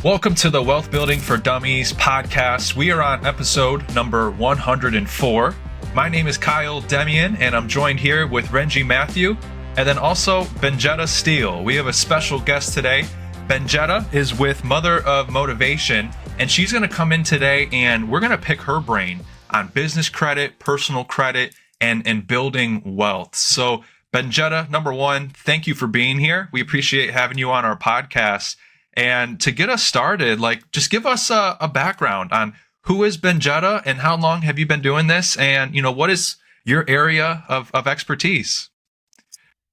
Welcome to the Wealth Building for Dummies podcast. We are on episode number 104. My name is Kyle Demian, and I'm joined here with Renji Matthew, and then also Benjetta Steele. We have a special guest today. Benjetta is with Mother of Motivation, and she's going to come in today, and we're going to pick her brain on business credit, personal credit, and building wealth. So, Benjetta, number one, thank you for being here. We appreciate having you on our podcast. And to get us started, just give us a background on who is Benjetta and how long have you been doing this? And, what is your area of expertise?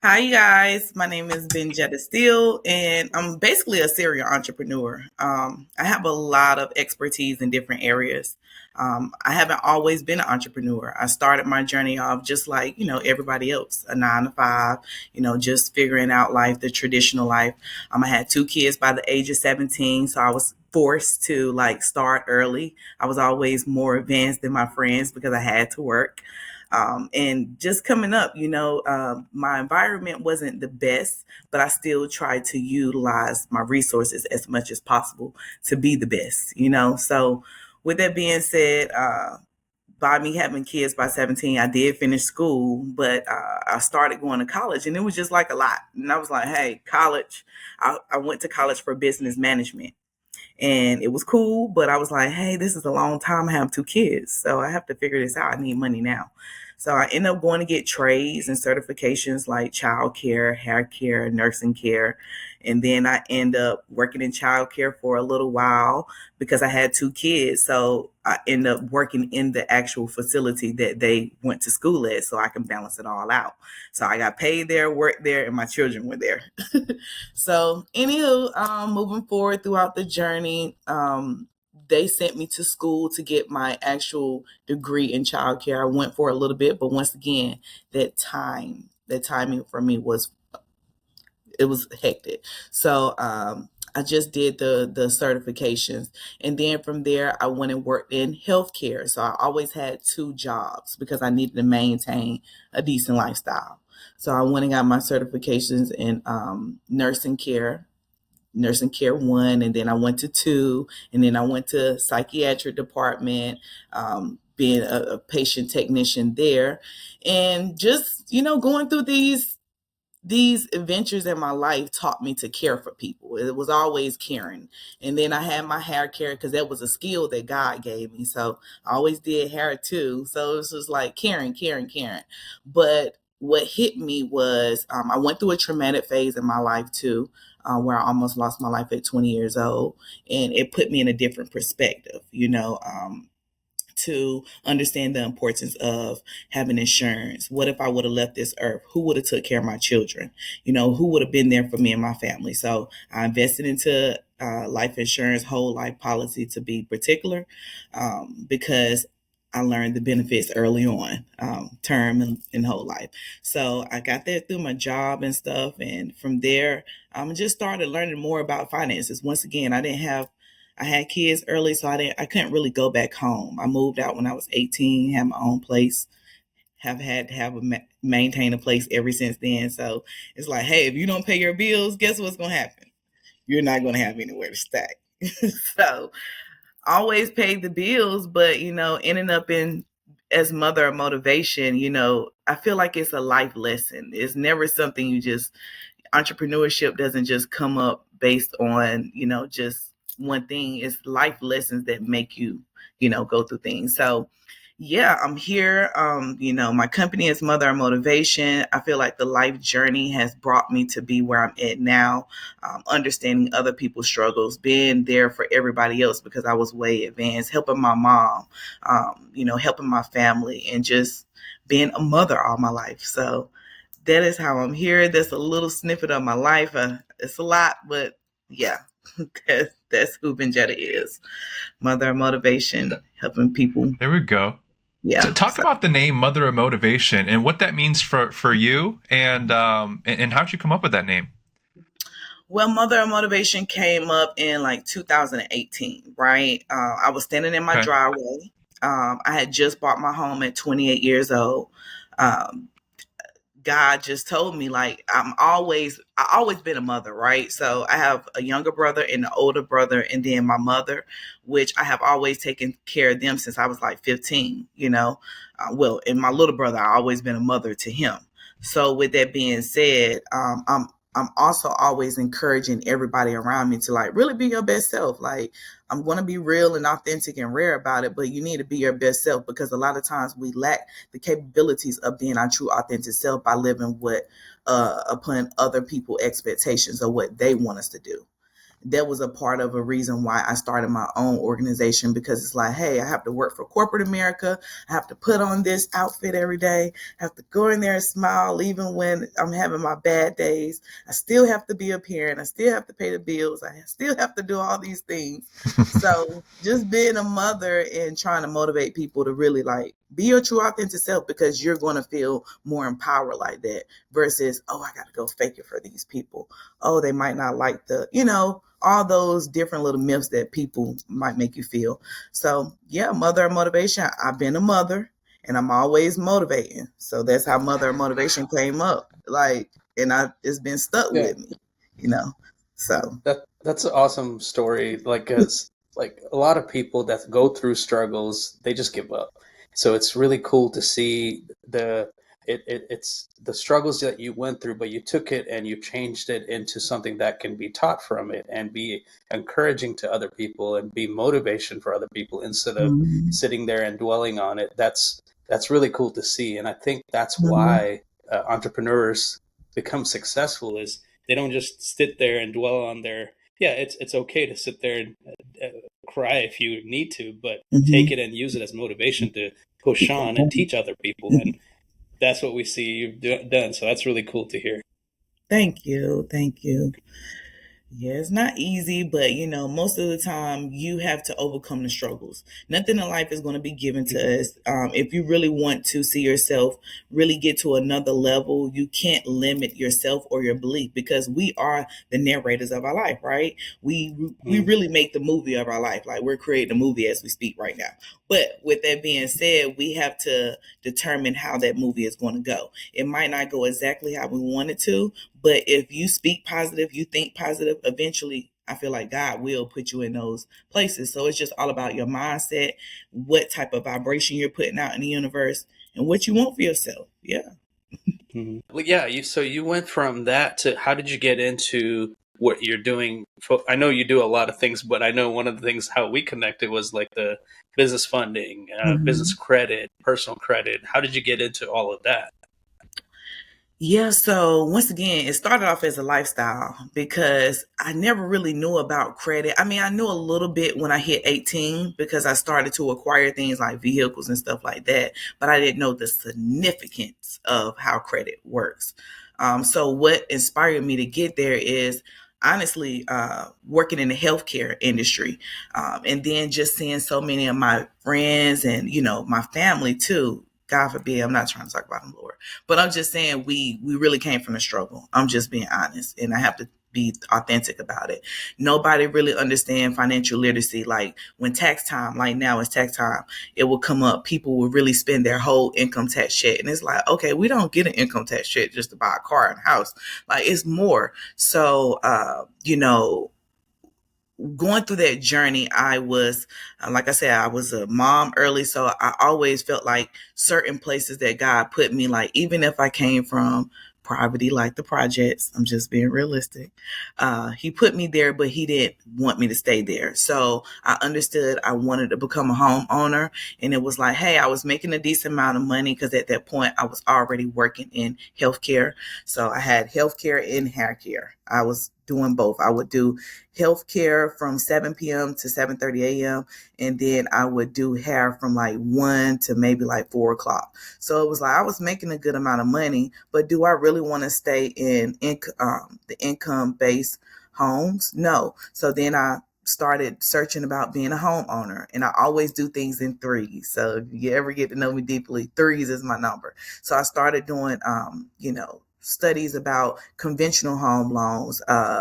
Hi, you guys. My name is Benjetta Steele, and I'm basically a serial entrepreneur. I have a lot of expertise in different areas. I haven't always been an entrepreneur. I started my journey off just like, everybody else, a 9 to 5, just figuring out life, the traditional life. I had 2 kids by the age of 17, so I was forced to start early. I was always more advanced than my friends because I had to work. And just coming up, my environment wasn't the best, but I still tried to utilize my resources as much as possible to be the best, So with that being said, by me having kids by 17, I did finish school, but I started going to college and it was just like a lot. And I was like, hey, college, I went to college for business management. And it was cool, but I was like, hey, this is a long time. I have 2 kids, so I have to figure this out. I need money now. So I ended up going to get trades and certifications like child care, hair care, nursing care. And then I end up working in child care for a little while because I had 2 kids. So I end up working in the actual facility that they went to school at so I can balance it all out. So I got paid there, worked there, and my children were there. So anywho, moving forward throughout the journey, they sent me to school to get my actual degree in childcare. I went for a little bit, but once again, that timing for me was hectic. So I just did the certifications, and then from there I went and worked in healthcare. So I always had 2 jobs because I needed to maintain a decent lifestyle. So I went and got my certifications in nursing care 1, and then I went to 2, and then I went to psychiatric department, being a patient technician there, and just going through these adventures in my life taught me to care for people. It was always caring. And then I had my hair care because that was a skill that God gave me. So I always did hair too. So it was just like caring. But what hit me was I went through a traumatic phase in my life too, where I almost lost my life at 20 years old. And it put me in a different perspective, to understand the importance of having insurance. What if I would have left this earth? Who would have took care of my children? Who would have been there for me and my family? So I invested into life insurance, whole life policy to be particular, because I learned the benefits early on, term and whole life. So I got that through my job and stuff. And from there, I just started learning more about finances. Once again, I had kids early, so I couldn't really go back home. I moved out when I was 18, had my own place, have had to maintain a place ever since then. So it's like, hey, if you don't pay your bills, guess what's going to happen? You're not going to have anywhere to stay. So always paid the bills, but, ending up as Mother of Motivation, I feel like it's a life lesson. It's never something entrepreneurship doesn't just come up based on, just one thing. It's life lessons that make you, go through things. So yeah, I'm here. My company is Mother of Motivation. I feel like the life journey has brought me to be where I'm at now, understanding other people's struggles, being there for everybody else because I was way advanced, helping my mom, helping my family, and just being a mother all my life. So that is how I'm here. That's a little snippet of my life. It's a lot, but yeah, that's who Benjetta is. Mother of Motivation, helping people. There we go. Yeah. So talk about the name Mother of Motivation and what that means for you, and how'd you come up with that name? Well, Mother of Motivation came up in 2018, right? I was standing in my driveway. I had just bought my home at 28 years old. God just told me, like, I always been a mother, right? So I have a younger brother and an older brother, and then my mother, which I have always taken care of them since I was like 15, well, and my little brother, I always been a mother to him. So with that being said, I'm also always encouraging everybody around me to like really be your best self. Like, I'm going to be real and authentic and rare about it, but you need to be your best self, because a lot of times we lack the capabilities of being our true authentic self by living what upon other people expectations of what they want us to do. That was a part of a reason why I started my own organization, because it's like, hey, I have to work for corporate America. I have to put on this outfit every day. I have to go in there and smile even when I'm having my bad days. I still have to be a parent. I still have to pay the bills. I still have to do all these things. So just being a mother and trying to motivate people to really like be your true authentic self, because you're going to feel more empowered like that versus, oh, I got to go fake it for these people. Oh, they might not like all those different little myths that people might make you feel. So yeah, Mother of Motivation. I've been a mother and I'm always motivating. So that's how Mother of Motivation came up. Like, and it's been stuck Yeah, with me. So that's an awesome story. Like, 'cause, like a lot of people that go through struggles, they just give up. So it's really cool to see it's the struggles that you went through, but you took it and you changed it into something that can be taught from it and be encouraging to other people and be motivation for other people instead of mhm, sitting there and dwelling on it. That's really cool to see, and I think that's mhm, why entrepreneurs become successful is they don't just sit there and dwell on their yeah it's okay to sit there and cry if you need to, but take mhm. it and use it as motivation to push on and teach other people, and that's what we see you've done, so that's really cool to hear. Thank you. Thank you. Yeah, it's not easy, but most of the time you have to overcome the struggles. Nothing in life is going to be given to us. If you really want to see yourself really get to another level, you can't limit yourself or your belief, because we are the narrators of our life, right? We Mm-hmm. really make the movie of our life. Like, we're creating a movie as we speak right now. But with that being said, we have to determine how that movie is going to go. It might not go exactly how we want it to, but if you speak positive, you think positive, eventually I feel like God will put you in those places. So it's just all about your mindset, what type of vibration you're putting out in the universe, and what you want for yourself. Yeah. Mm-hmm. Well, yeah, so you went from that to how did you get into what you're doing? I know you do a lot of things, but I know one of the things how we connected was like the business funding, business Mhm. credit, personal credit. How did you get into all of that? Yeah, so once again, it started off as a lifestyle because I never really knew about credit. I mean, I knew a little bit when I hit 18 because I started to acquire things like vehicles and stuff like that, but I didn't know the significance of how credit works. So what inspired me to get there is honestly working in the healthcare industry, and then just seeing so many of my friends and my family too. God forbid, I'm not trying to talk about them, Lord, but I'm just saying we really came from the struggle. I'm just being honest, and I have to be authentic about it. Nobody really understand financial literacy. Like, when tax time, like now it's tax time, it will come up. People will really spend their whole income tax check, and it's like, okay, we don't get an income tax check just to buy a car and a house. Like, it's more. So, going through that journey, I was, like I said, I was a mom early. So I always felt like certain places that God put me, like, even if I came from poverty, like the projects, I'm just being realistic. He put me there, but he didn't want me to stay there. So I understood I wanted to become a homeowner. And it was like, hey, I was making a decent amount of money because at that point I was already working in healthcare. So I had healthcare and hair care. I was doing both. I would do healthcare from 7 p.m. to 7:30 a.m. And then I would do hair from like 1 to maybe like 4 o'clock. So it was like I was making a good amount of money, but do I really want to stay in the income based homes? No. So then I started searching about being a homeowner, and I always do things in threes. So if you ever get to know me deeply, threes is my number. So I started doing studies about conventional home loans, VA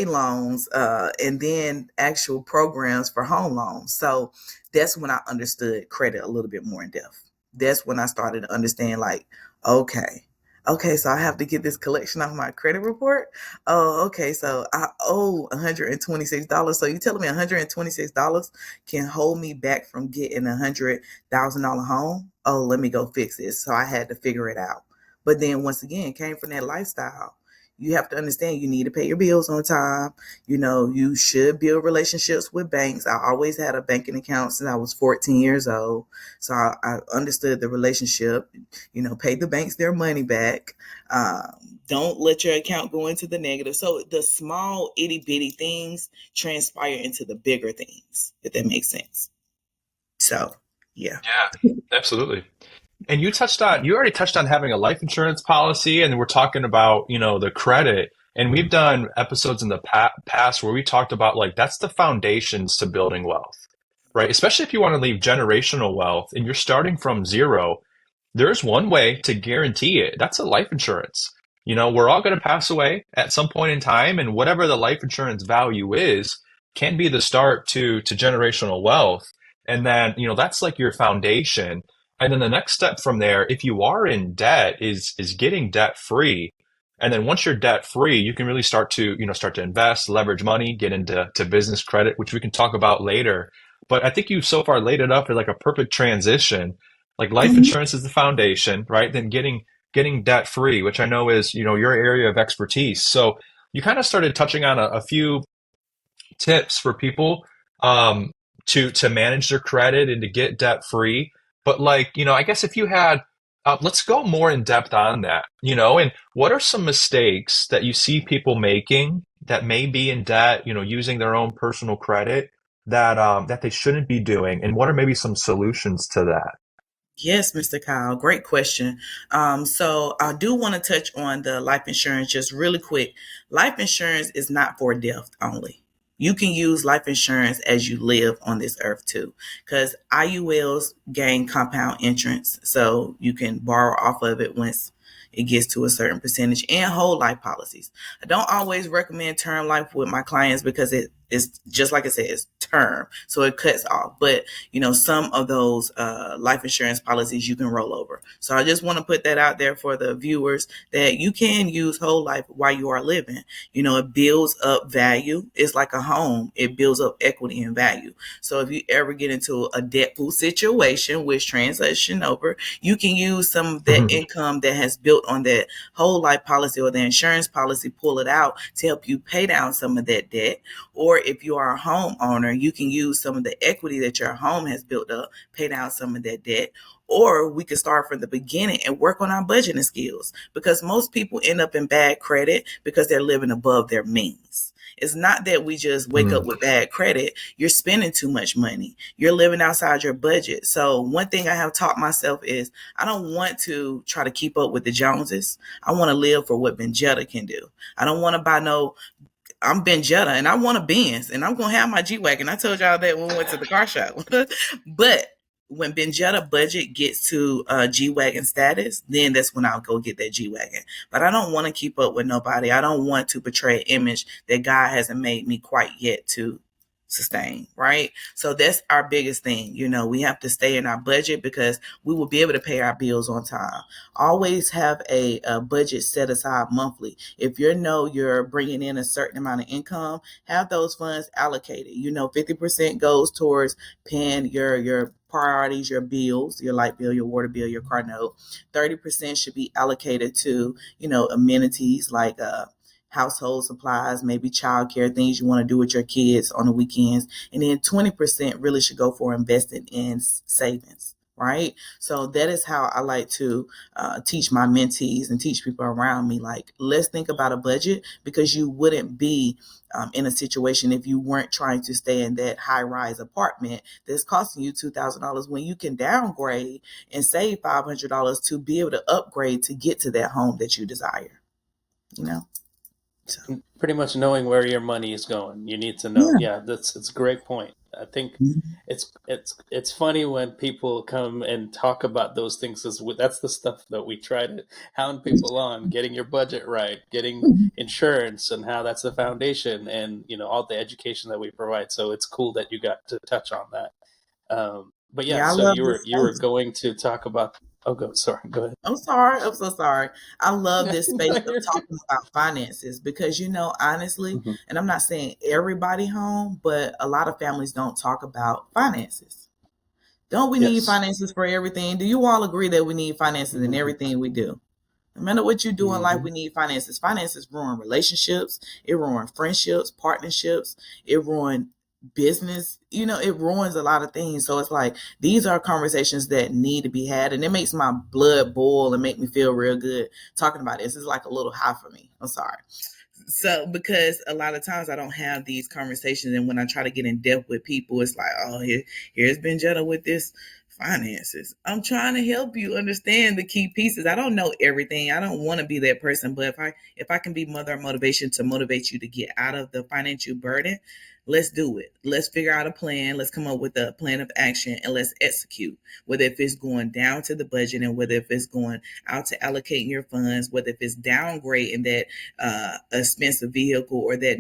loans, and then actual programs for home loans. So that's when I understood credit a little bit more in depth. That's when I started to understand, like, Okay. Okay, so I have to get this collection off my credit report. Oh, okay. So I owe $126. So you telling me $126 can hold me back from getting $100,000 home? Oh, let me go fix this. So I had to figure it out. But then once again, it came from that lifestyle. You have to understand you need to pay your bills on time. You should build relationships with banks. I always had a banking account since I was 14 years old. So I understood the relationship, pay the banks their money back. Don't let your account go into the negative. So the small itty bitty things transpire into the bigger things, if that makes sense. So, yeah. Yeah, absolutely. And you already touched on having a life insurance policy, and we're talking about, the credit. And we've done episodes in the past where we talked about like that's the foundations to building wealth, right? Especially if you want to leave generational wealth and you're starting from zero, there's one way to guarantee it. That's a life insurance. We're all going to pass away at some point in time, and whatever the life insurance value is can be the start to generational wealth. And then, that's like your foundation. And then the next step from there, if you are in debt, is getting debt free. And then once you're debt free, you can really start to invest, leverage money, get into business credit, which we can talk about later. But I think you've so far laid it up as like a perfect transition. Like life Mhm. insurance is the foundation, right? Then getting debt free, which I know is, your area of expertise. So you kind of started touching on a few tips for people to manage their credit and to get debt free. But like, I guess if you had, let's go more in depth on that, and what are some mistakes that you see people making that may be in debt, using their own personal credit that they shouldn't be doing, and what are maybe some solutions to that? Yes, Mr. Kyle, great question. So I do want to touch on the life insurance just really quick. Life insurance is not for death only. You can use life insurance as you live on this earth too, because IULs gain compound interest, so you can borrow off of it once it gets to a certain percentage, and whole life policies. I don't always recommend term life with my clients because it's just like I said, it's term, so it cuts off. But some of those life insurance policies you can roll over. So I just want to put that out there for the viewers that you can use whole life while you are living. It builds up value. It's like a home. It builds up equity and value. So if you ever get into a debt pool situation, which transition over, you can use some of that income that has built on that whole life policy or the insurance policy, pull it out to help you pay down some of that debt. Or if you are a homeowner, you can use some of the equity that your home has built up, pay down some of that debt. Or we could start from the beginning and work on our budgeting skills, because most people end up in bad credit because they're living above their means. It's not that we just wake up with bad credit. You're spending too much money. You're living outside your budget. So one thing I have taught myself is I don't want to try to keep up with the Joneses. I want to live for what Benjetta can do. I don't want to buy no, I'm Benjetta and I want a Benz and I'm going to have my G-Wagon. I told y'all that when we went to the car show. But when Benjetta budget gets to G-Wagon status, then that's when I'll go get that G-Wagon. But I don't want to keep up with nobody. I don't want to portray an image that God hasn't made me quite yet to sustain, right? So that's our biggest thing. We have to stay in our budget because we will be able to pay our bills on time. Always have a budget set aside monthly. If you're bringing in a certain amount of income, have those funds allocated. 50% goes towards paying your priorities, your bills, your light bill, your water bill, your car note. 30% should be allocated to, amenities like household supplies, maybe childcare, things you want to do with your kids on the weekends. And then 20% really should go for investing in savings, right? So that is how I like to teach my mentees and teach people around me. Like, let's think about a budget, because you wouldn't be in a situation if you weren't trying to stay in that high-rise apartment that's costing you $2,000 when you can downgrade and save $500 to be able to upgrade to get to that home that you desire, you know? So, Pretty much knowing where your money is going. You need to know. yeah. Yeah, it's a great point. I think it's funny when people come and talk about those things, because that's the stuff that we try to hound people on: getting your budget right, getting insurance, and how that's the foundation, and all the education that we provide. So it's cool that you got to touch on that. But yeah, Yeah, I so love you this were space. going to talk about. Oh, go. Sorry. Go ahead. I'm sorry. I'm so sorry. I love this space No, of you're good. talking about finances because, honestly, Mhm. and I'm not saying everybody home, but a lot of families don't talk about finances. Don't we need Yes. finances for everything? Do you all agree that we need finances in Hmm. everything we do? No matter what you do in life, Hmm. we need finances. Finances ruin relationships. It ruin friendships, partnerships. It ruin business. It ruins a lot of things. So it's like these are conversations that need to be had, and it makes my blood boil and make me feel real good talking about this. It's like a little high for me. I'm sorry. So because a lot of times I don't have these conversations, and when I try to get in depth with people, it's like, oh, here's Benjetta with this finances. I'm trying to help you understand the key pieces. I don't know everything. I don't want to be that person, but if I can be Mother of Motivation to motivate you to get out of the financial burden, let's do it. Let's figure out a plan. Let's come up with a plan of action and let's execute. Whether if it's going down to the budget, and whether if it's going out to allocating your funds, whether if it's downgrading that expensive vehicle or that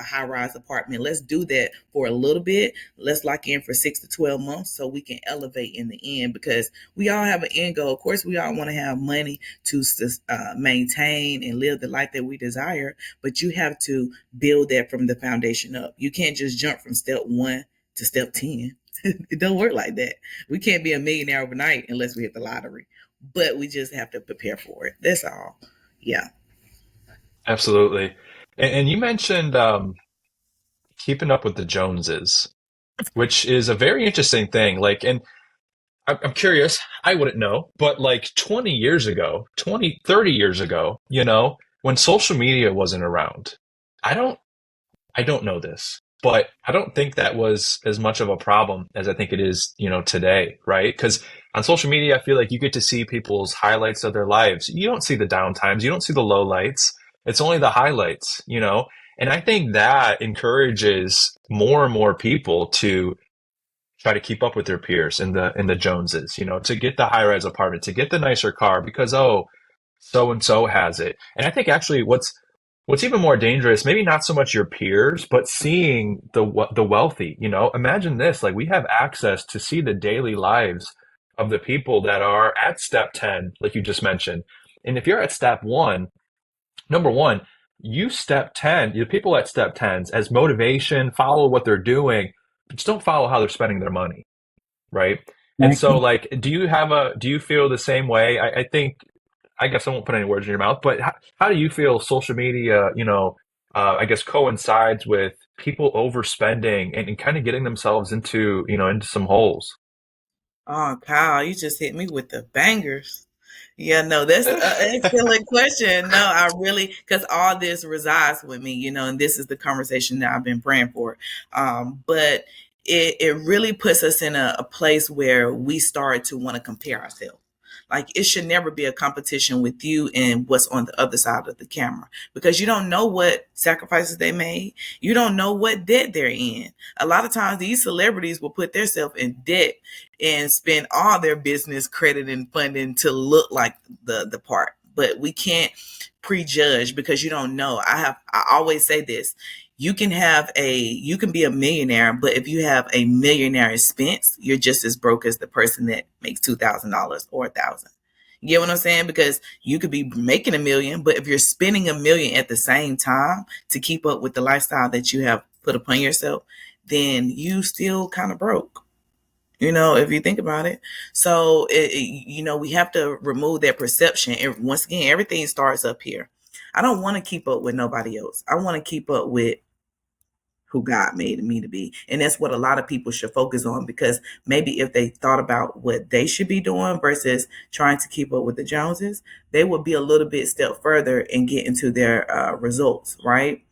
high rise apartment. Let's do that for a little bit. Let's lock in for 6 to 12 months so we can elevate in the end, because we all have an end goal. Of course, we all want to have money to maintain and live the life that we desire, but you have to build that from the foundation up. You can't just jump from step 1 to step 10. It don't work like that. We can't be a millionaire overnight unless we hit the lottery, but we just have to prepare for it. That's all. Yeah. Absolutely. And you mentioned keeping up with the Joneses, which is a very interesting thing. Like, and I'm curious, I wouldn't know, but like 20 years ago, 20, 30 years ago, when social media wasn't around, I don't I don't know this, but I don't think that was as much of a problem as I think it is, today, right? Because on social media, I feel like you get to see people's highlights of their lives. You don't see the downtimes, you don't see the low lights. It's only the highlights. And I think that encourages more and more people to try to keep up with their peers in the Joneses, to get the high rise apartment, to get the nicer car because so and so has it. And I think actually what's even more dangerous, maybe not so much your peers, but seeing the wealthy, imagine this, like we have access to see the daily lives of the people that are at step 10, like you just mentioned. And if you're at step 1, number 1, you step 10, the people at step 10s as motivation, follow what they're doing, but just don't follow how they're spending their money, right? And so like, do you feel the same way? I think I guess I won't put any words in your mouth, but how do you feel social media, I guess coincides with people overspending and kind of getting themselves into some holes? Oh, Kyle, you just hit me with the bangers. Yeah, no, that's an excellent question. No, I really, because all this resides with me, and this is the conversation that I've been praying for. But it really puts us in a place where we start to want to compare ourselves. Like it should never be a competition with you and what's on the other side of the camera, because you don't know what sacrifices they made. You don't know what debt they're in. A lot of times these celebrities will put themselves in debt and spend all their business credit and funding to look like the part. But we can't prejudge because you don't know. I always say this. You can be a millionaire, but if you have a millionaire expense, you're just as broke as the person that makes $2,000 or 1,000. You get what I'm saying? Because you could be making a million, but if you're spending a million at the same time to keep up with the lifestyle that you have put upon yourself, then you still kind of broke, if you think about it. So, we have to remove that perception. And once again, everything starts up here. I don't want to keep up with nobody else. I want to keep up with who God made me to be. And that's what a lot of people should focus on, because maybe if they thought about what they should be doing versus trying to keep up with the Joneses, they would be a little bit step further and get into their results, right?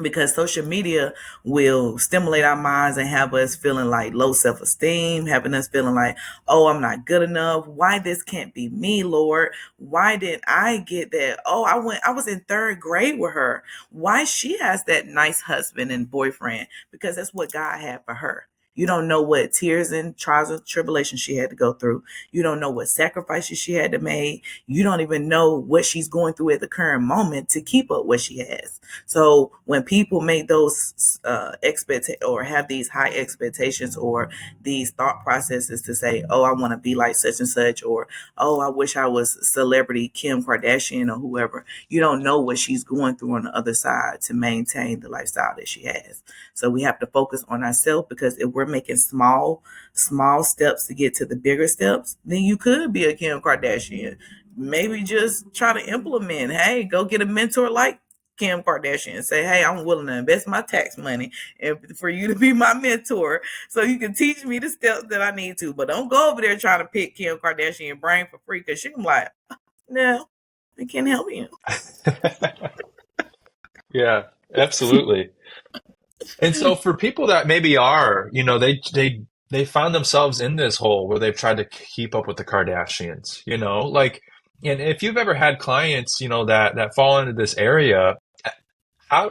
Because social media will stimulate our minds and have us feeling like low self-esteem, having us feeling like, oh, I'm not good enough. Why this can't be me, Lord? Why didn't I get that? Oh, I was in third grade with her. Why she has that nice husband and boyfriend? Because that's what God had for her. You don't know what tears and trials and tribulations she had to go through. You don't know what sacrifices she had to make. You don't even know what she's going through at the current moment to keep up what she has. So when people make those or have these high expectations or these thought processes to say, oh, I want to be like such and such, or oh, I wish I was celebrity Kim Kardashian or whoever, you don't know what she's going through on the other side to maintain the lifestyle that she has. So we have to focus on ourselves, because if we're making small steps to get to the bigger steps, then you could be a Kim Kardashian. Maybe just try to implement, hey, go get a mentor like Kim Kardashian and say, hey, I'm willing to invest my tax money and for you to be my mentor so you can teach me the steps that I need to. But don't go over there trying to pick Kim Kardashian brain for free, because she's like, no, I can't help you. Yeah, absolutely. And so for people that maybe are, they found themselves in this hole where they've tried to keep up with the Kardashians, like, and if you've ever had clients, that fall into this area, how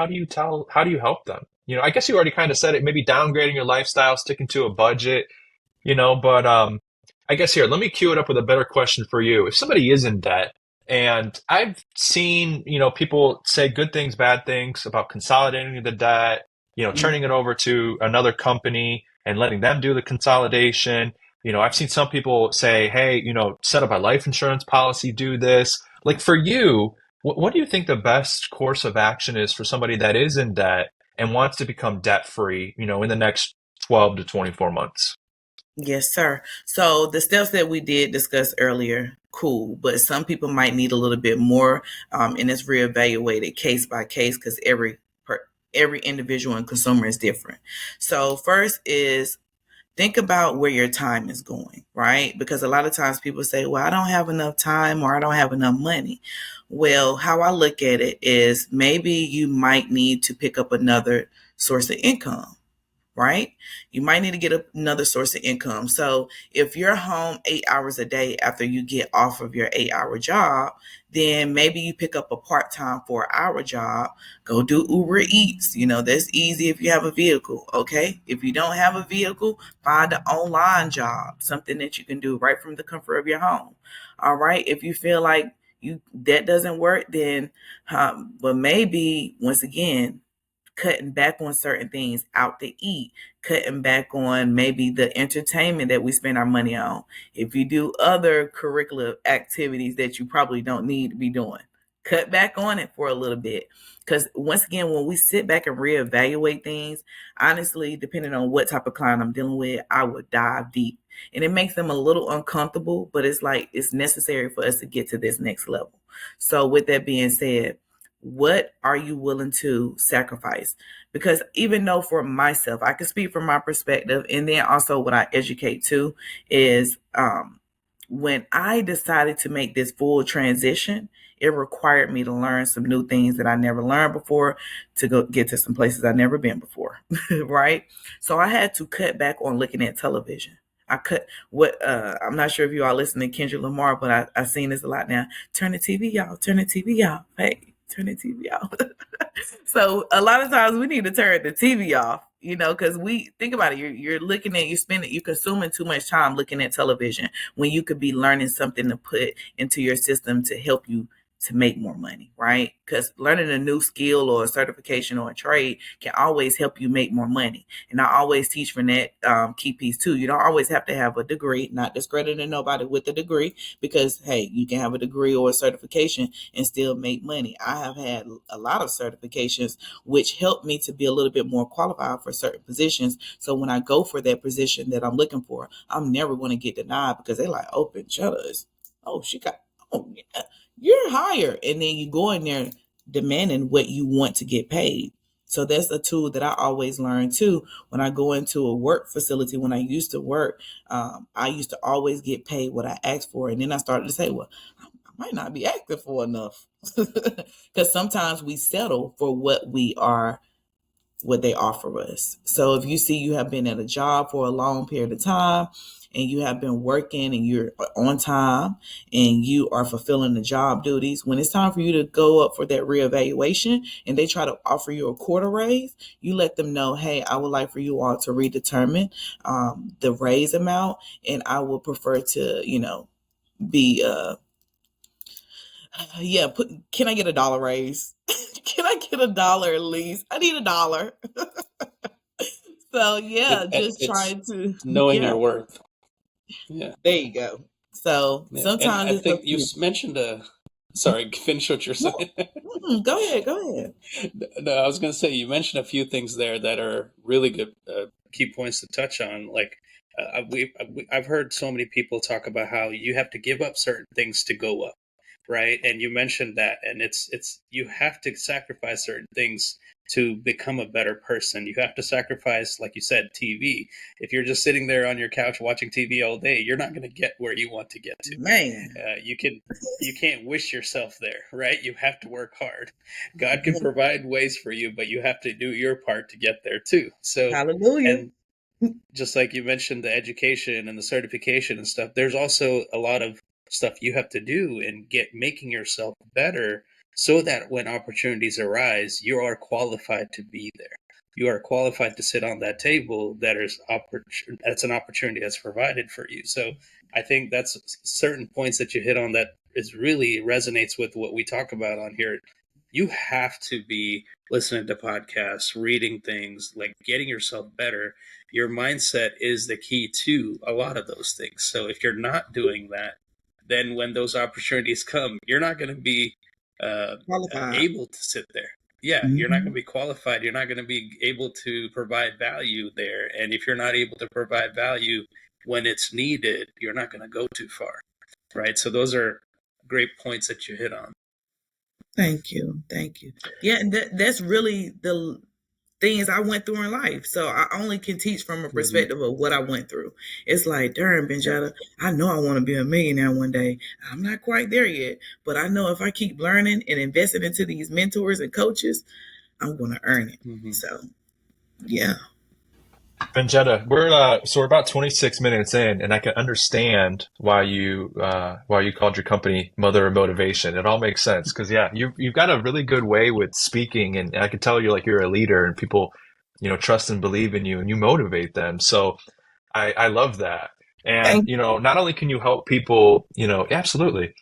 do you help them? I guess you already kind of said it, maybe downgrading your lifestyle, sticking to a budget, but I guess here, let me cue it up with a better question for you. If somebody is in debt, and I've seen, people say good things, bad things about consolidating the debt, turning it over to another company and letting them do the consolidation. I've seen some people say, hey, set up a life insurance policy, do this. Like for you, what do you think the best course of action is for somebody that is in debt and wants to become debt free, in the next 12 to 24 months? Yes, sir. So the steps that we did discuss earlier, cool, but some people might need a little bit more, and it's reevaluated case by case, because every individual and consumer is different. So first is think about where your time is going, right? Because a lot of times people say, well, I don't have enough time or I don't have enough money. Well, how I look at it is maybe you might need to pick up another source of income, right? You might need to get another source of income. So if you're home 8 hours a day after you get off of your 8-hour job, then maybe you pick up a part-time 4-hour job, go do Uber Eats. That's easy if you have a vehicle. Okay. If you don't have a vehicle, find an online job, something that you can do right from the comfort of your home. All right. If you feel like that doesn't work, then, but maybe once again, cutting back on certain things, out to eat, cutting back on maybe the entertainment that we spend our money on. If you do other curricular activities that you probably don't need to be doing, cut back on it for a little bit. Because once again, when we sit back and reevaluate things, honestly, depending on what type of client I'm dealing with, I would dive deep. And it makes them a little uncomfortable, but it's like it's necessary for us to get to this next level. So with that being said, what are you willing to sacrifice? Because even though for myself, I can speak from my perspective, and then also what I educate too is when I decided to make this full transition, it required me to learn some new things that I never learned before, to go get to some places I've never been before, right? So I had to cut back on looking at television. I'm not sure if you all listen to Kendrick Lamar, but I seen this a lot now. Turn the TV off, turn the TV off. Hey, turn the TV off. So a lot of times we need to turn the TV off, because we think about it. You're looking at, you're consuming too much time looking at television when you could be learning something to put into your system to help you to make more money, right? Because learning a new skill or a certification or a trade can always help you make more money. And I always teach from that key piece too. You don't always have to have a degree, not discrediting nobody with a degree, because hey, you can have a degree or a certification and still make money. I have had a lot of certifications which helped me to be a little bit more qualified for certain positions. So when I go for that position that I'm looking for, I'm never going to get denied, because they're like, oh, Benjetta is, oh, she got, oh, yeah, you're higher. And then you go in there demanding what you want to get paid. So that's a tool that I always learn too. When I go into a work facility, when I used to work, I used to always get paid what I asked for. And then I started to say, well, I might not be asking for enough. Because sometimes we settle for what we are what they offer us. So if you see you have been at a job for a long period of time and you have been working and you're on time and you are fulfilling the job duties, when it's time for you to go up for that reevaluation and they try to offer you a quarter raise, you let them know, hey, I would like for you all to redetermine the raise amount, and I would prefer to, be can I get $1 raise? Can I get $1 at least? I need $1. So yeah, just It's trying to, knowing yeah, your worth. Yeah. there you go. So Yeah. And sometimes I it's up think to you you. mentioned sorry, finish what you're No, saying. go ahead, go ahead. No, I was going to say you mentioned a few things there that are really good key points to touch on. Like I've heard so many people talk about how you have to give up certain things to go up, right? And you mentioned that, and it's you have to sacrifice certain things to become a better person. You have to sacrifice, like you said, TV. If you're just sitting there on your couch watching TV all day, you're not going to get where you want to get to. Man. You can't wish yourself there, right? You have to work hard. God can provide ways for you, but you have to do your part to get there too. So, Hallelujah. and just like you mentioned, the education and the certification and stuff, there's also a lot of stuff you have to do and making yourself better so that when opportunities arise, you are qualified to be there. You are qualified to sit on that table that's an opportunity that's provided for you. So I think that's certain points that you hit on that is really resonates with what we talk about on here. You have to be listening to podcasts, reading things, like getting yourself better. Your mindset is the key to a lot of those things. So if you're not doing that, then when those opportunities come, you're not going to be Qualified. able to sit there. Yeah, you're not going to Mhm. be qualified. You're not going to be able to provide value there. And if you're not able to provide value when it's needed, you're not going to go too far. Right. So those are great points that you hit on. Thank you. Thank you. Yeah, and that's really the things I went through in life. So I only can teach from a Mm-hmm. perspective of what I went through. It's like, darn, Yep. Benjetta, I know I want to be a millionaire one day. I'm not quite there yet, but I know if I keep learning and investing into these mentors and coaches, I'm going to earn it. Mm-hmm. So, yeah. Benjetta, we're about 26 minutes in, and I can understand why you called your company Mother of Motivation. It all makes sense because yeah, you've got a really good way with speaking, and I can tell you're a leader, and people trust and believe in you, and you motivate them. So I love that. And Thank not only can you help people, absolutely,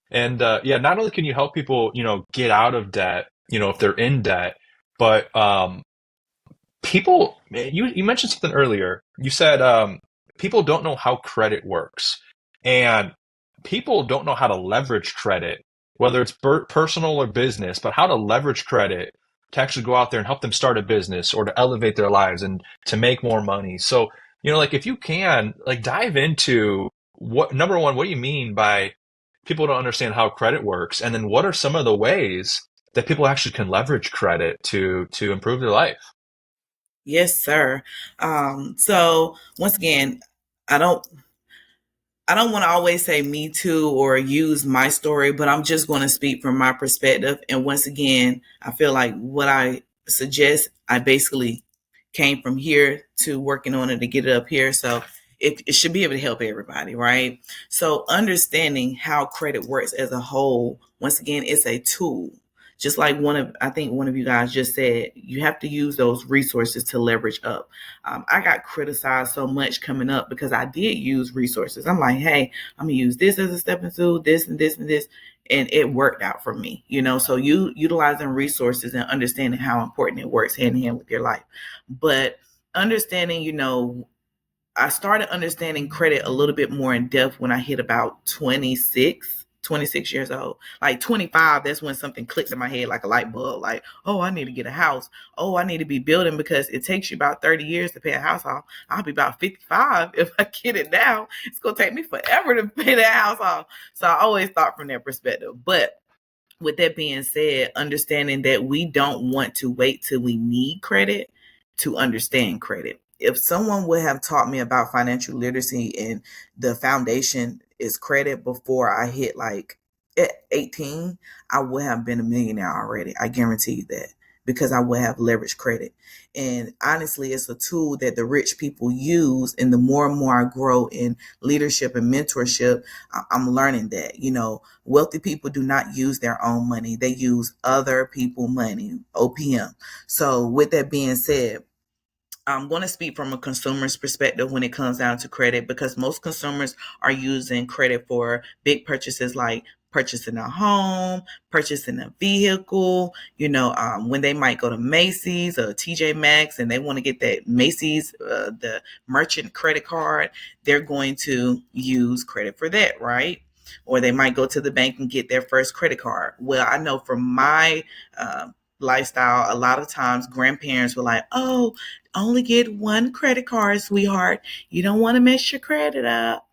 and yeah, not only can you help people, get out of debt, if they're in debt, but people, you mentioned something earlier. You said people don't know how credit works, and people don't know how to leverage credit, whether it's personal or business, but how to leverage credit to actually go out there and help them start a business or to elevate their lives and to make more money. So, like if you can, like dive into what number one, what do you mean by people don't understand how credit works, and then what are some of the ways that people actually can leverage credit to improve their life? Yes, sir. So once again, I don't I don't want to always say me too or use my story, but I'm just going to speak from my perspective. And once again, I feel like what I suggest, I basically came from here to working on it to get it up here. So it should be able to help everybody, right? So understanding how credit works as a whole, once again, it's a tool. Just like I think one of you guys just said, you have to use those resources to leverage up. I got criticized so much coming up because I did use resources. I'm like, hey, I'm gonna use this as a stepping stool, this and this and this, and it worked out for me. So you utilizing resources and understanding how important it works hand in hand with your life, but understanding, I started understanding credit a little bit more in depth when I hit about 26 years old. Like 25, that's when something clicks in my head like a light bulb. Like, oh, I need to get a house. Oh, I need to be building because it takes you about 30 years to pay a house off. I'll be about 55 if I get it now. It's going to take me forever to pay that house off. So I always thought from that perspective. But with that being said, understanding that we don't want to wait till we need credit to understand credit. If someone would have taught me about financial literacy and the foundation is credit before I hit like at 18, I would have been a millionaire already. I guarantee you that. because I would have leverage credit. And honestly, it's a tool that the rich people use. And the more and more I grow in leadership and mentorship, I'm learning that, wealthy people do not use their own money. They use other people's money, OPM. So with that being said, I'm going to speak from a consumer's perspective when it comes down to credit, because most consumers are using credit for big purchases like purchasing a home, purchasing a vehicle, when they might go to Macy's or TJ Maxx and they want to get that Macy's, the merchant credit card, they're going to use credit for that, right? Or they might go to the bank and get their first credit card. Well, I know from my lifestyle, a lot of times grandparents were like, oh, only get one credit card, sweetheart. You don't want to mess your credit up.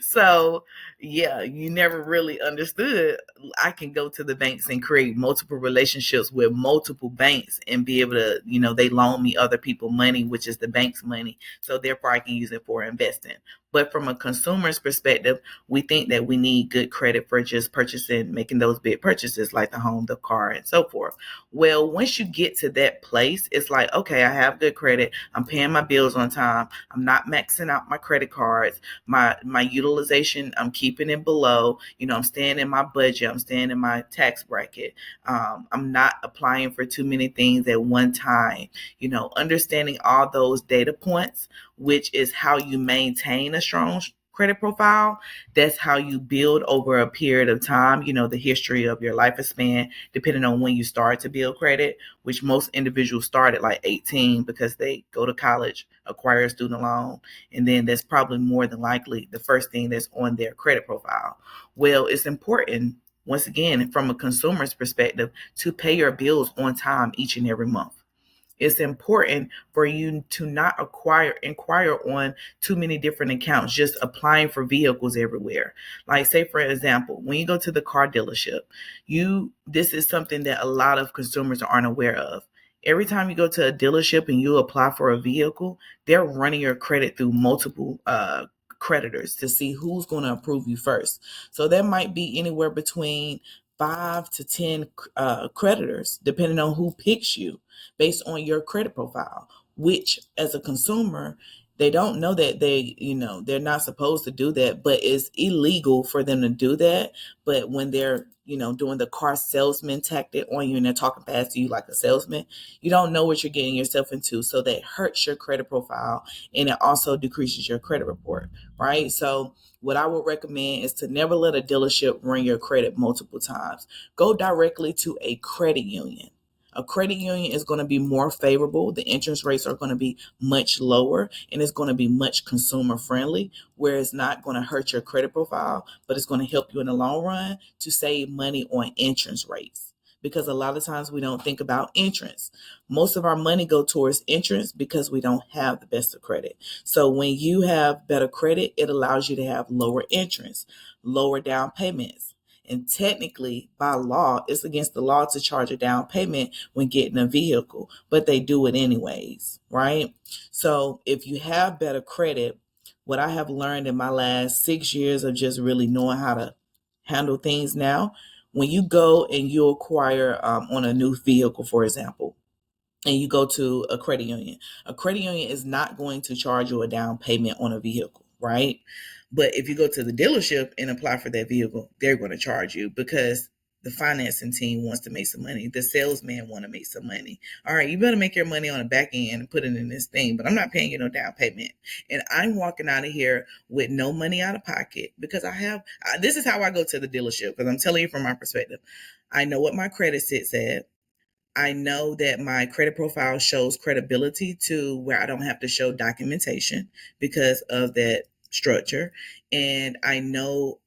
So, yeah, you never really understood. I can go to the banks and create multiple relationships with multiple banks and be able to, they loan me other people money, which is the bank's money. So therefore I can use it for investing. But from a consumer's perspective, we think that we need good credit for just purchasing, making those big purchases like the home, the car, and so forth. Well, once you get to that place, it's like, okay, I have good credit. I'm paying my bills on time. I'm not maxing out my credit cards. My utilization, I'm keeping it below. I'm staying in my budget. I'm staying in my tax bracket. I'm not applying for too many things at one time. Understanding all those data points, which is how you maintain a strong credit profile. That's how you build over a period of time, the history of your lifespan, depending on when you start to build credit, which most individuals start at like 18 because they go to college, acquire a student loan, and then that's probably more than likely the first thing that's on their credit profile. Well, it's important, once again, from a consumer's perspective, to pay your bills on time each and every month. It's important for you to not inquire on too many different accounts, just applying for vehicles everywhere. Like, say, for example, when you go to the car dealership, this is something that a lot of consumers aren't aware of. Every time you go to a dealership and you apply for a vehicle, they're running your credit through multiple creditors to see who's going to approve you first. So there might be anywhere between 5 to 10 creditors, depending on who picks you based on your credit profile, which as a consumer, they don't know that they're not supposed to do that, but it's illegal for them to do that. But when they're, doing the car salesman tactic on you and they're talking fast to you like a salesman, you don't know what you're getting yourself into. So that hurts your credit profile and it also decreases your credit report, right? So what I would recommend is to never let a dealership run your credit multiple times. Go directly to a credit union. A credit union is going to be more favorable. The interest rates are going to be much lower and it's going to be much consumer friendly, where it's not going to hurt your credit profile, but it's going to help you in the long run to save money on interest rates. Because a lot of times we don't think about interest. Most of our money go towards interest because we don't have the best of credit. So when you have better credit, it allows you to have lower interest, lower down payments. And technically, by law, it's against the law to charge a down payment when getting a vehicle, but they do it anyways, right? So if you have better credit, what I have learned in my last 6 years of just really knowing how to handle things now, when you go and you acquire on a new vehicle, for example, and you go to a credit union is not going to charge you a down payment on a vehicle, right? But if you go to the dealership and apply for that vehicle, they're going to charge you because the financing team wants to make some money. The salesman want to make some money. All right, you better make your money on the back end and put it in this thing, but I'm not paying you no down payment. And I'm walking out of here with no money out of pocket because this is how I go to the dealership, because I'm telling you from my perspective. I know what my credit sits at. I know that my credit profile shows credibility to where I don't have to show documentation because of that structure. And I know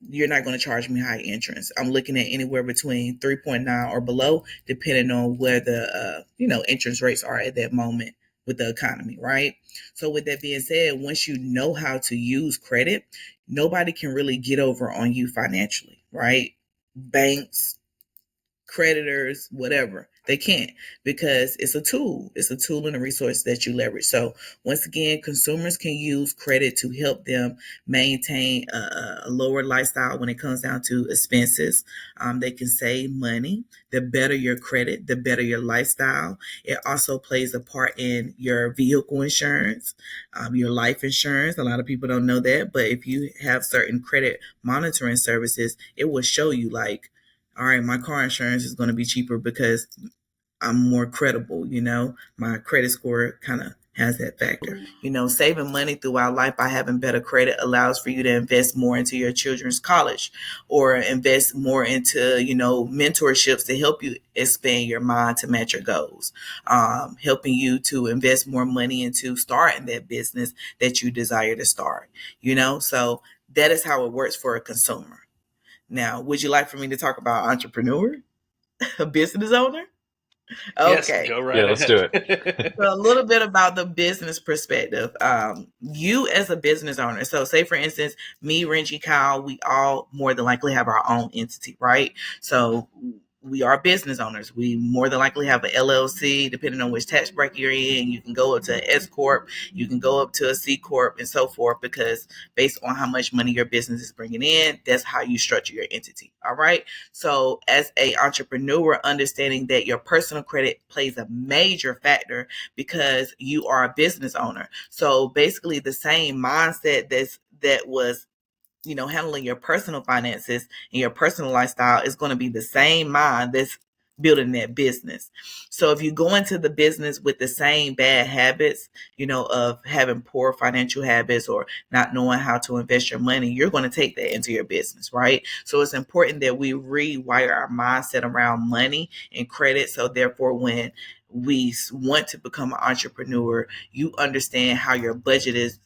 you're not going to charge me high interest. I'm looking at anywhere between 3.9 or below, depending on where the, interest rates are at that moment with the economy, right? So with that being said, once you know how to use credit, nobody can really get over on you financially, right? Banks, creditors, whatever. They can't, because it's a tool. It's a tool and a resource that you leverage. So once again, consumers can use credit to help them maintain a lower lifestyle when it comes down to expenses. They can save money. The better your credit, the better your lifestyle. It also plays a part in your vehicle insurance, your life insurance. A lot of people don't know that, but if you have certain credit monitoring services, it will show you like, all right, my car insurance is going to be cheaper because I'm more credible, my credit score kind of has that factor. Saving money throughout life by having better credit allows for you to invest more into your children's college, or invest more into, mentorships to help you expand your mind to match your goals, helping you to invest more money into starting that business that you desire to start, so that is how it works for a consumer. Now, would you like for me to talk about entrepreneur, a business owner? Yes, Okay. go right Yeah, let's do ahead. it. So a little bit about the business perspective. You as a business owner. So say for instance, me, Renji, Kyle, we all more than likely have our own entity, right? So we are business owners. We more than likely have an LLC, depending on which tax bracket you're in. You can go up to an S corp, you can go up to a C corp, and so forth. Because based on how much money your business is bringing in, that's how you structure your entity. All right. So as a entrepreneur, understanding that your personal credit plays a major factor because you are a business owner. So basically, the same mindset that was handling your personal finances and your personal lifestyle is going to be the same mind that's building that business. So if you go into the business with the same bad habits, of having poor financial habits or not knowing how to invest your money, you're going to take that into your business, right? So it's important that we rewire our mindset around money and credit. So therefore, when we want to become an entrepreneur, you understand how your budget is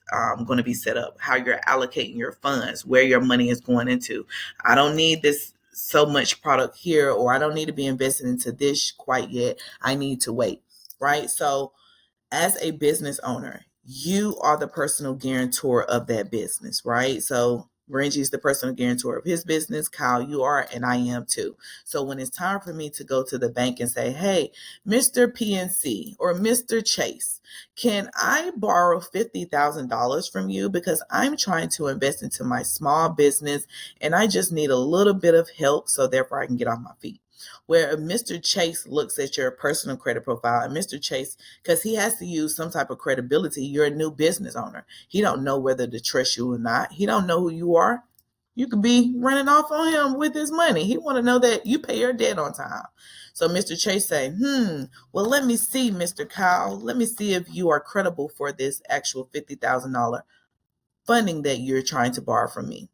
going to be set up, how you're allocating your funds, where your money is going into. I don't need this so much product here, or I don't need to be invested into this quite yet. I need to wait, right? So as a business owner, you are the personal guarantor of that business, right? So Renji is the personal guarantor of his business. Kyle, you are, and I am too. So when it's time for me to go to the bank and say, hey, Mr. PNC or Mr. Chase, can I borrow $50,000 from you because I'm trying to invest into my small business and I just need a little bit of help so therefore I can get off my feet? Where Mr. Chase looks at your personal credit profile, and Mr. Chase, because he has to use some type of credibility, you're a new business owner. He don't know whether to trust you or not. He don't know who you are. You could be running off on him with his money. He want to know that you pay your debt on time. So Mr. Chase say, well, let me see, Mr. Kyle. Let me see if you are credible for this actual $50,000 funding that you're trying to borrow from me.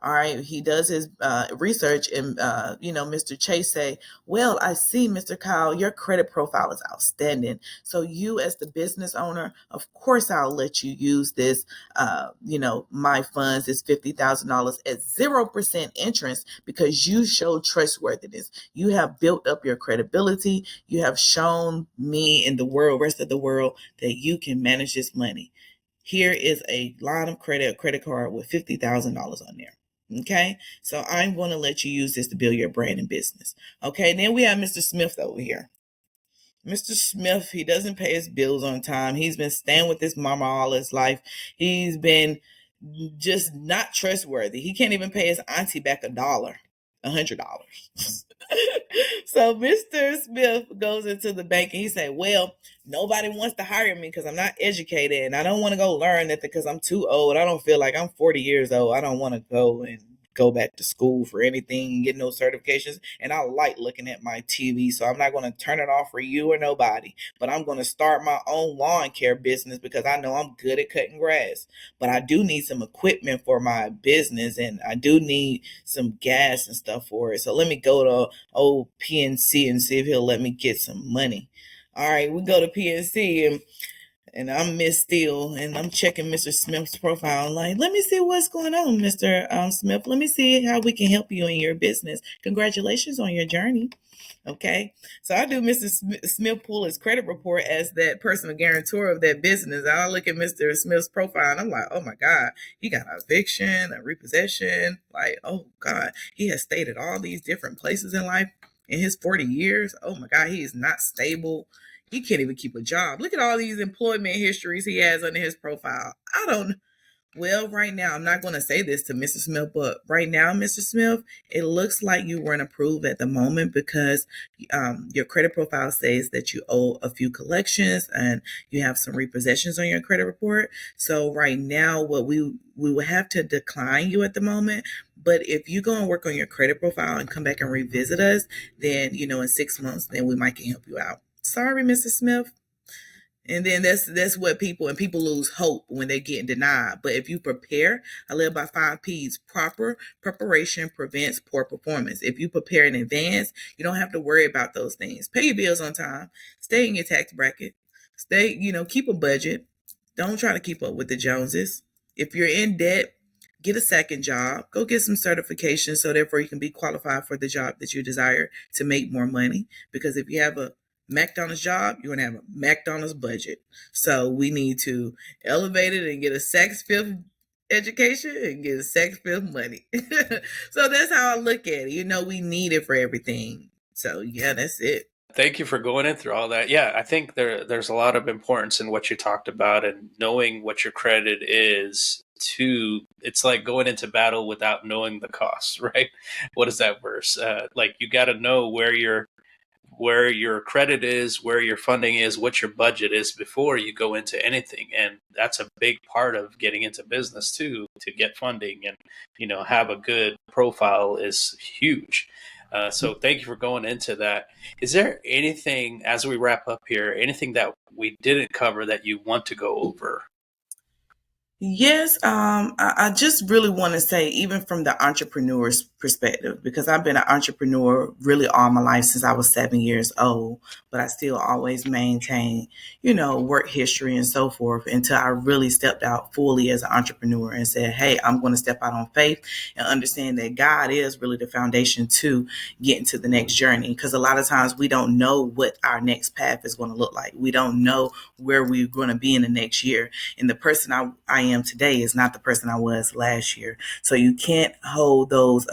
All right, he does his research, and Mr. Chase say, well, I see, Mr. Kyle, your credit profile is outstanding. So you as the business owner, of course, I'll let you use this, my funds, this $50,000 at 0% interest because you show trustworthiness. You have built up your credibility. You have shown me and the world, rest of the world, that you can manage this money. Here is a line of credit, a credit card with $50,000 on there. Okay, so I'm going to let you use this to build your brand and business. Okay, then we have Mr. Smith over here. Mr. Smith, he doesn't pay his bills on time. He's been staying with his mama all his life. He's been just not trustworthy. He can't even pay his auntie back $100. So Mr. Smith goes into the bank and he said, well, nobody wants to hire me because I'm not educated and I don't want to go learn that because I'm too old. I don't feel like I'm 40 years old. I don't want to go back to school for anything and get no certifications. And I like looking at my TV, so I'm not going to turn it off for you or nobody. But I'm going to start my own lawn care business because I know I'm good at cutting grass. But I do need some equipment for my business, and I do need some gas and stuff for it. So let me go to old PNC and see if he'll let me get some money. All right, we go to PNC, and I'm Miss Steele, and I'm checking Mr. Smith's profile. Like, let me see what's going on, Mr. Smith. Let me see how we can help you in your business. Congratulations on your journey. Okay, so I do Mr. Smith pull his credit report as that personal guarantor of that business. I look at Mr. Smith's profile and I'm like, oh my God, he got an eviction, a repossession. Like, oh God, he has stayed at all these different places in life. in his 40 years. Oh my God, he is not stable. He can't even keep a job. Look at all these employment histories he has under his profile. I don't Well, right now, I'm not going to say this to Mr. Smith, but right now, Mr. Smith, it looks like you weren't approved at the moment because your credit profile says that you owe a few collections and you have some repossessions on your credit report. So right now, what we will have to decline you at the moment. But if you go and work on your credit profile and come back and revisit us, then in 6 months, then we might can help you out. Sorry, Mr. Smith. And then that's what people lose hope when they get denied. But if you prepare, I live by 5 P's. Proper preparation prevents poor performance. If you prepare in advance, you don't have to worry about those things. Pay your bills on time. Stay in your tax bracket. Keep a budget. Don't try to keep up with the Joneses. If you're in debt, get a second job. Go get some certifications so therefore you can be qualified for the job that you desire to make more money. Because if you have a McDonald's job, you're going to have a McDonald's budget. So we need to elevate it and get a sex fifth education and get a sex fifth money. So that's how I look at it. We need it for everything. So yeah, that's it. Thank you for going in through all that. Yeah, I think there's a lot of importance in what you talked about, and knowing what your credit is. It's like going into battle without knowing the costs, right? What is that verse? Like you got to know where your credit is, where your funding is, what your budget is before you go into anything. And that's a big part of getting into business too, to get funding and, have a good profile is huge. So thank you for going into that. Is there anything, as we wrap up here, anything that we didn't cover that you want to go over? Yes, I just really want to say, even from the entrepreneur's perspective, because I've been an entrepreneur really all my life since I was 7 years old, but I still always maintain, work history and so forth until I really stepped out fully as an entrepreneur and said, hey, I'm going to step out on faith and understand that God is really the foundation to get into the next journey. Because a lot of times we don't know what our next path is going to look like. We don't know where we're going to be in the next year. And the person I am today is not the person I was last year. So you can't hold those,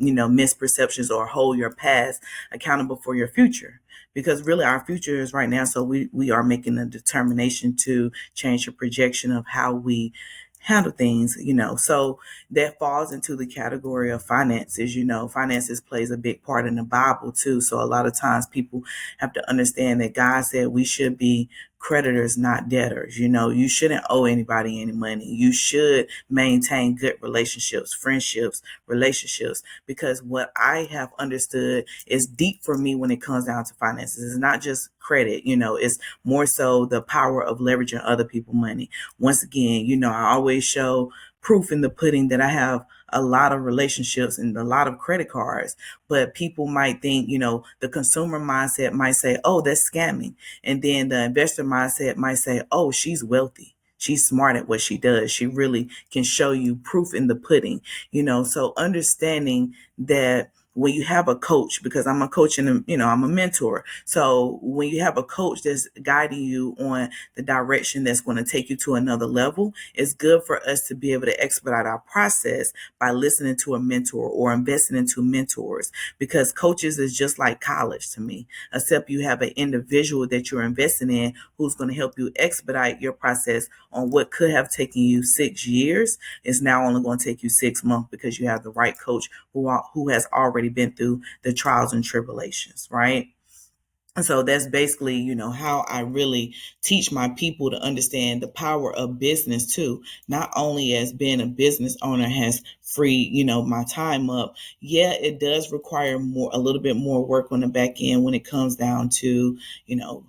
misperceptions or hold your past accountable for your future, because really our future is right now. So we are making a determination to change the projection of how we handle things, so that falls into the category of finances. Finances plays a big part in the Bible too. So a lot of times people have to understand that God said we should be creditors, not debtors. You shouldn't owe anybody any money. You should maintain good relationships, friendships, relationships, because what I have understood is deep for me when it comes down to finances. It's not just credit, it's more so the power of leveraging other people's money. Once again, I always show proof in the pudding that I have a lot of relationships and a lot of credit cards, but people might think, the consumer mindset might say, oh, that's scamming. And then the investor mindset might say, oh, she's wealthy. She's smart at what she does. She really can show you proof in the pudding, so understanding that when you have a coach, because I'm a coach and, I'm a mentor. So when you have a coach that's guiding you on the direction that's going to take you to another level, it's good for us to be able to expedite our process by listening to a mentor or investing into mentors, because coaches is just like college to me, except you have an individual that you're investing in who's going to help you expedite your process on what could have taken you 6 years. Is now only going to take you 6 months because you have the right coach who has already been through the trials and tribulations, right? And so that's basically, how I really teach my people to understand the power of business too. Not only as being a business owner has freed, my time up. Yeah, it does require a little bit more work on the back end when it comes down to,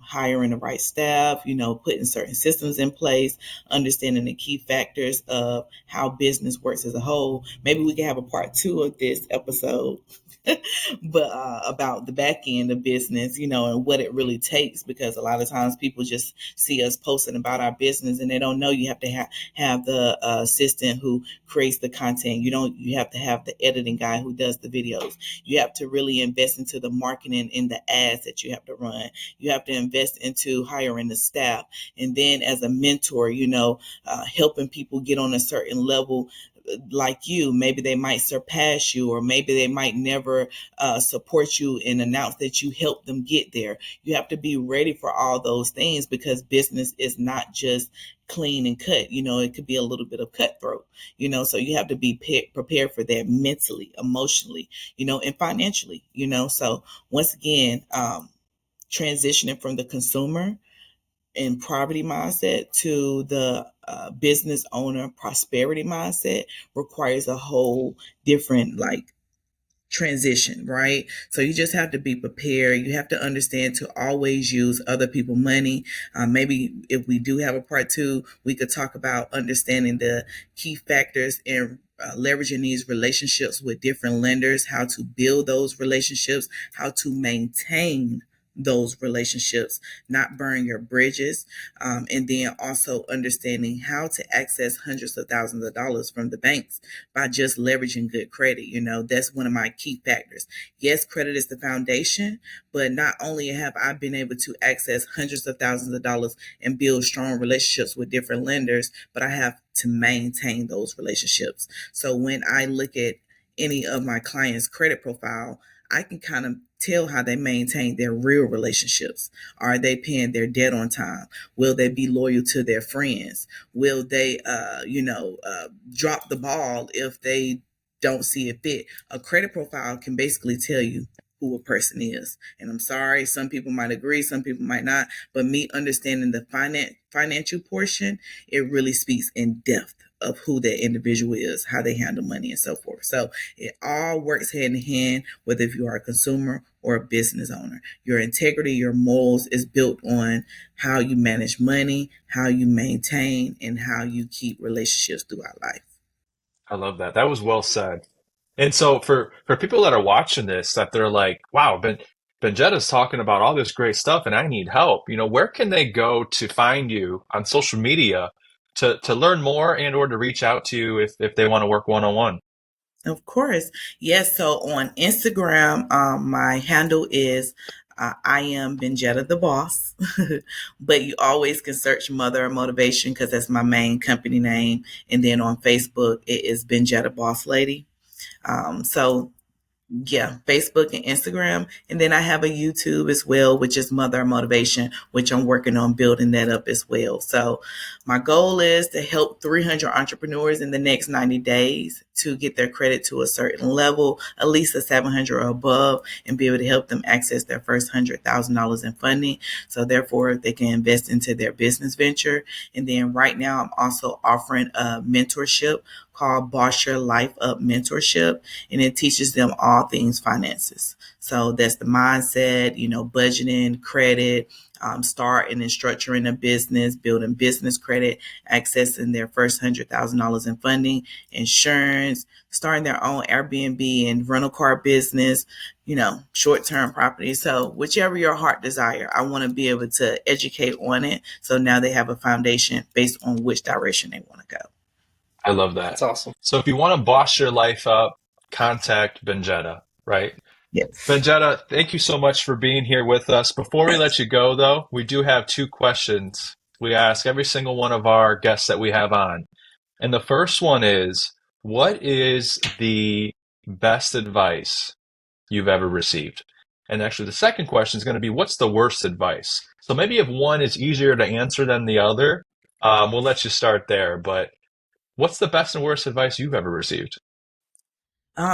hiring the right staff, putting certain systems in place, understanding the key factors of how business works as a whole. Maybe we can have a part 2 of this episode. But about the back end of business, and what it really takes, because a lot of times people just see us posting about our business and they don't know you have to have the assistant who creates the content. You have to have the editing guy who does the videos. You have to really invest into the marketing and the ads that you have to run. You have to invest into hiring the staff. And then as a mentor, helping people get on a certain level like you, maybe they might surpass you, or maybe they might never support you and announce that you helped them get there. You have to be ready for all those things, because business is not just clean and cut. It could be a little bit of cutthroat, so you have to be prepared for that mentally, emotionally, and financially, so once again, transitioning from the consumer and poverty mindset to the business owner prosperity mindset requires a whole different transition, right? So you just have to be prepared. You have to understand to always use other people's money. Maybe if we do have a part two, we could talk about understanding the key factors in leveraging these relationships with different lenders, how to build those relationships, how to maintain those relationships, not burn your bridges, and then also understanding how to access hundreds of thousands of dollars from the banks by just leveraging good credit. That's one of my key factors. Yes, credit is the foundation, but not only have I been able to access hundreds of thousands of dollars and build strong relationships with different lenders, but I have to maintain those relationships. So when I look at any of my clients' credit profile, I can kind of tell how they maintain their real relationships. Are they paying their debt on time? Will they be loyal to their friends? Will they, drop the ball if they don't see it fit? A credit profile can basically tell you who a person is. And I'm sorry, some people might agree, some people might not, but me understanding the financial portion, it really speaks in depth of who that individual is, how they handle money, and so forth. So it all works hand in hand, whether if you are a consumer or a business owner. Your integrity, your morals is built on how you manage money, how you maintain, and how you keep relationships throughout life. I love that. That was well said. And so for people that are watching this, that they're like, wow, Benjetta's talking about all this great stuff and I need help. Where can they go to find you on social media to learn more and or to reach out to you if they want to work one-on-one? Of course. Yes. So on Instagram, my handle is I am Benjetta the Boss, but you always can search Mother of Motivation because that's my main company name. And then on Facebook, it is Benjetta Boss Lady. So yeah, Facebook and Instagram. And then I have a YouTube as well, which is Mother Motivation, which I'm working on building that up as well. So my goal is to help 300 entrepreneurs in the next 90 days to get their credit to a certain level, at least a 700 or above, and be able to help them access their first $100,000 in funding. So therefore they can invest into their business venture. And then right now I'm also offering a mentorship called Boss Your Life Up Mentorship, and it teaches them all things finances. So that's the mindset, budgeting, credit, starting and structuring a business, building business credit, accessing their first $100,000 in funding, insurance, starting their own Airbnb and rental car business, short-term property. So whichever your heart desire, I want to be able to educate on it. So now they have a foundation based on which direction they want to go. I love that. That's awesome. So if you want to boss your life up, contact Benjetta, right? Yes. Benjetta, thank you so much for being here with us. Before we let you go, though, we do have two questions we ask every single one of our guests that we have on. And the first one is, what is the best advice you've ever received? And actually, the second question is going to be, what's the worst advice? So maybe if one is easier to answer than the other, we'll let you start there. But what's the best and worst advice you've ever received?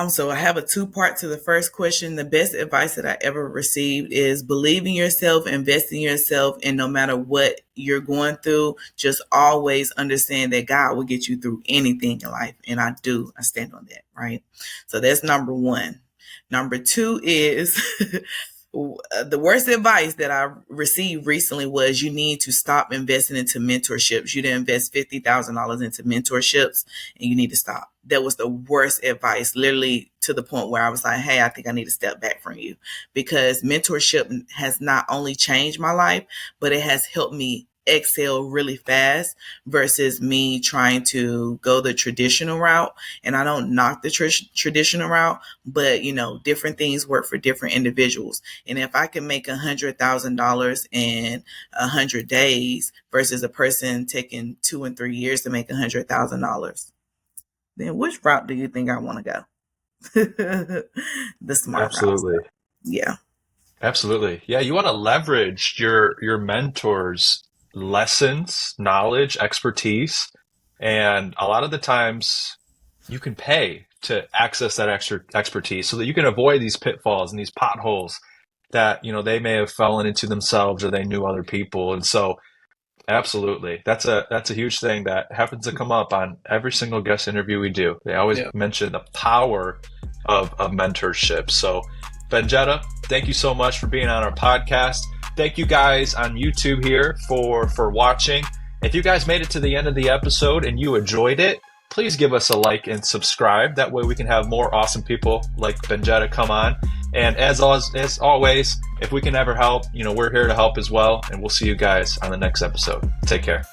So I have a two-part to the first question. The best advice that I ever received is believe in yourself, invest in yourself, and no matter what you're going through, just always understand that God will get you through anything in life. And I stand on that, right? So that's number one. Number two is the worst advice that I received recently was you need to stop investing into mentorships. You didn't invest $50,000 into mentorships and you need to stop. That was the worst advice, literally to the point where I was like, hey, I think I need to step back from you, because mentorship has not only changed my life, but it has helped me excel really fast versus me trying to go the traditional route. And I don't knock the traditional route, but different things work for different individuals. And if I can make $100,000 in 100 days versus a person taking 2 and 3 years to make $100,000, then which route do you think I want to go? The smart route. Absolutely. Yeah. Absolutely. Yeah, you want to leverage your mentors' lessons, knowledge, expertise, and a lot of the times you can pay to access that extra expertise so that you can avoid these pitfalls and these potholes that, they may have fallen into themselves or they knew other people. And so absolutely. That's a huge thing that happens to come up on every single guest interview we do. They always mention the power of mentorship. So Benjetta, thank you so much for being on our podcast. Thank you guys on YouTube here for watching. If you guys made it to the end of the episode and you enjoyed it, please give us a like and subscribe. That way we can have more awesome people like Benjetta come on. And as always, if we can ever help, we're here to help as well. And we'll see you guys on the next episode. Take care.